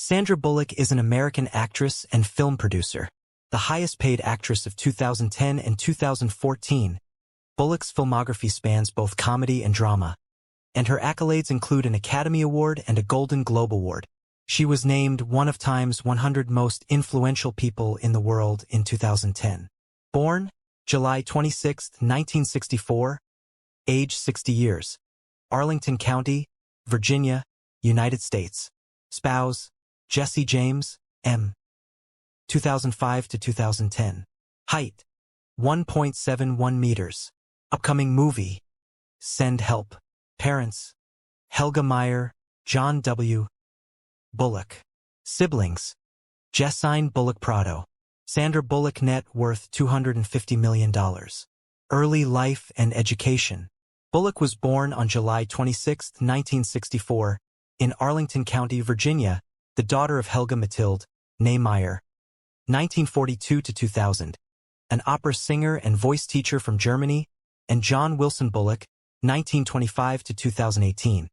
Sandra Bullock is an American actress and film producer, the highest-paid actress of 2010 and 2014. Bullock's filmography spans both comedy and drama, and her accolades include an Academy Award and a Golden Globe Award. She was named one of Time's 100 most influential people in the world in 2010. Born July 26, 1964, age 60 years, Arlington County, Virginia, United States. Spouse, Jesse James, M. 2005 to 2010. Height, 1.71 meters. Upcoming movie, Send Help. Parents, Helga Meyer, John W. Bullock. Siblings, Jessine Bullock Prado. Sandra Bullock, net worth $250 million. Early life and education. Bullock was born on July 26, 1964, in Arlington County, Virginia, the daughter of Helga Mathilde, née Meyer, 1942 to 2000, an opera singer and voice teacher from Germany, and John Wilson Bullock, 1925 to 2018,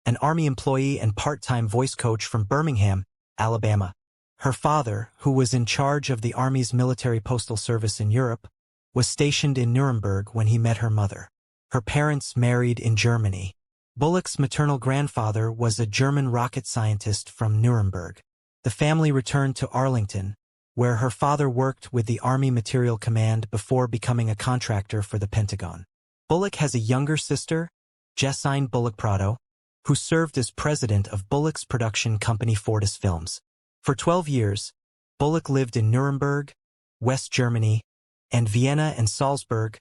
an Army employee and part-time voice coach from Birmingham, Alabama. Her father, who was in charge of the Army's military postal service in Europe, was stationed in Nuremberg when he met her mother. Her parents married in Germany. Bullock's maternal grandfather was a German rocket scientist from Nuremberg. The family returned to Arlington, where her father worked with the Army Materiel Command before becoming a contractor for the Pentagon. Bullock has a younger sister, Jessine Bullock Prado, who served as president of Bullock's production company Fortis Films. For 12 years, Bullock lived in Nuremberg, West Germany, and Vienna and Salzburg,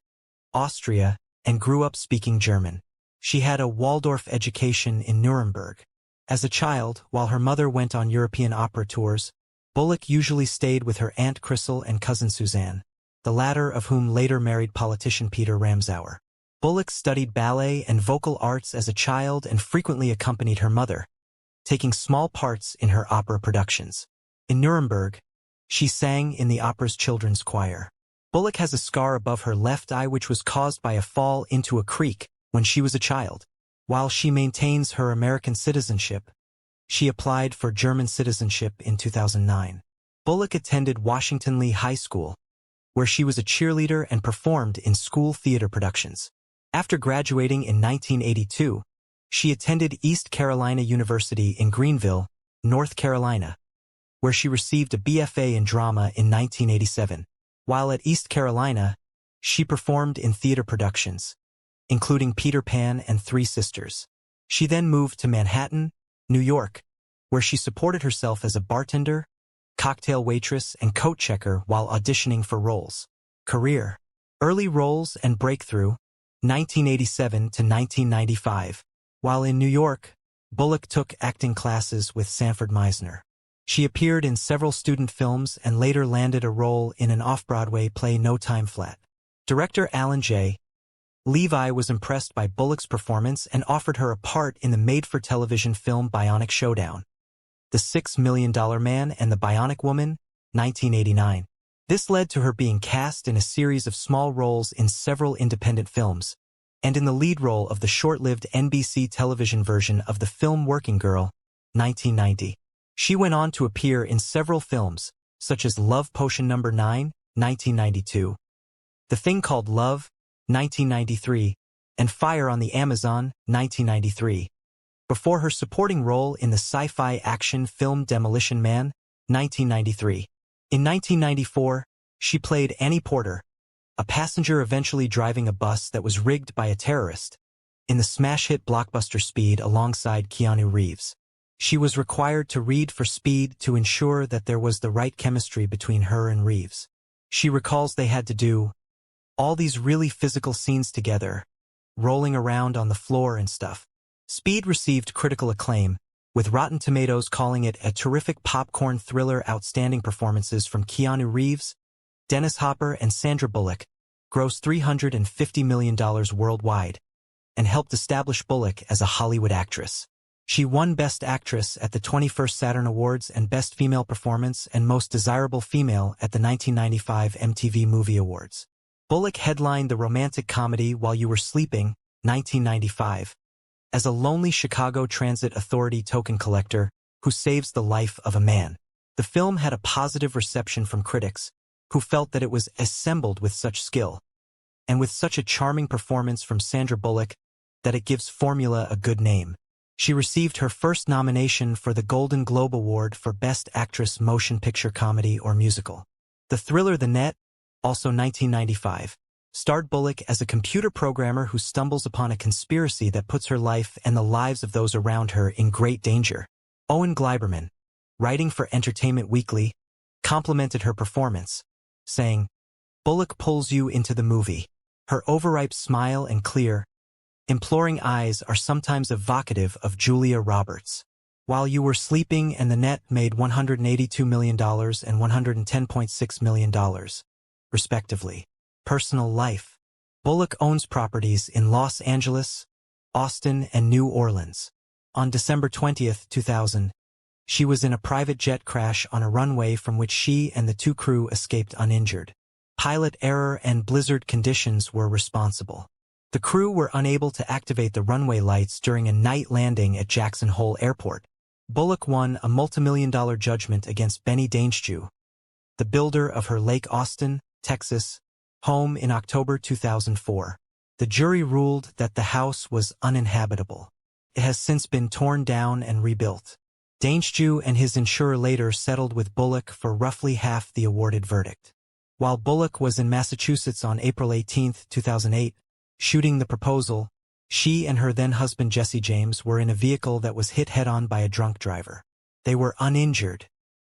Austria, and grew up speaking German. She had a Waldorf education in Nuremberg. As a child, while her mother went on European opera tours, Bullock usually stayed with her Aunt Crystal and cousin Suzanne, the latter of whom later married politician Peter Ramsauer. Bullock studied ballet and vocal arts as a child and frequently accompanied her mother, taking small parts in her opera productions. In Nuremberg, she sang in the opera's children's choir. Bullock has a scar above her left eye which was caused by a fall into a creek when she was a child. While she maintains her American citizenship, she applied for German citizenship in 2009. Bullock attended Washington Lee High School, where she was a cheerleader and performed in school theater productions. After graduating in 1982, she attended East Carolina University in Greenville, North Carolina, where she received a BFA in drama in 1987. While at East Carolina, she performed in theater productions, including Peter Pan and Three Sisters. She then moved to Manhattan, New York, where she supported herself as a bartender, cocktail waitress, and coat checker while auditioning for roles. Career. Early roles and breakthrough, 1987 to 1995. While in New York, Bullock took acting classes with Sanford Meisner. She appeared in several student films and later landed a role in an off-Broadway play No Time Flat. Director Alan J. Levi was impressed by Bullock's performance and offered her a part in the made-for-television film Bionic Showdown, The $6 Million Man and the Bionic Woman, 1989. This led to her being cast in a series of small roles in several independent films, and in the lead role of the short-lived NBC television version of the film Working Girl, 1990. She went on to appear in several films, such as Love Potion No. 9, 1992, The Thing Called Love, 1993, and Fire on the Amazon, 1993, before her supporting role in the sci-fi action film Demolition Man, 1993. In 1994, she played Annie Porter, a passenger eventually driving a bus that was rigged by a terrorist, in the smash hit blockbuster Speed alongside Keanu Reeves. She was required to read for Speed to ensure that there was the right chemistry between her and Reeves. She recalls they had to do all these really physical scenes together, rolling around on the floor and stuff. Speed received critical acclaim, with Rotten Tomatoes calling it a terrific popcorn thriller. Outstanding performances from Keanu Reeves, Dennis Hopper, and Sandra Bullock grossed $350 million worldwide and helped establish Bullock as a Hollywood actress. She won Best Actress at the 21st Saturn Awards and Best Female Performance and Most Desirable Female at the 1995 MTV Movie Awards. Bullock headlined the romantic comedy While You Were Sleeping, 1995, as a lonely Chicago Transit Authority token collector who saves the life of a man. The film had a positive reception from critics, who felt that it was assembled with such skill, and with such a charming performance from Sandra Bullock, that it gives Formula a good name. She received her first nomination for the Golden Globe Award for Best Actress Motion Picture Comedy or Musical. The thriller The Net, also 1995, starred Bullock as a computer programmer who stumbles upon a conspiracy that puts her life and the lives of those around her in great danger. Owen Gleiberman, writing for Entertainment Weekly, complimented her performance, saying, "Bullock pulls you into the movie. Her overripe smile and clear, imploring eyes are sometimes evocative of Julia Roberts." While You Were Sleeping and The Net made $182 million and $110.6 million, respectively. Personal life. Bullock owns properties in Los Angeles, Austin, and New Orleans. On December 20, 2000, she was in a private jet crash on a runway from which she and the two crew escaped uninjured. Pilot error and blizzard conditions were responsible. The crew were unable to activate the runway lights during a night landing at Jackson Hole Airport. Bullock won a multimillion-dollar judgment against Benny Daingeju, the builder of her Lake Austin, Texas, home in October 2004. The jury ruled that the house was uninhabitable. It has since been torn down and rebuilt. Daingeju and his insurer later settled with Bullock for roughly half the awarded verdict. While Bullock was in Massachusetts on April 18, 2008, shooting The Proposal, she and her then-husband Jesse James were in a vehicle that was hit head-on by a drunk driver. They were uninjured,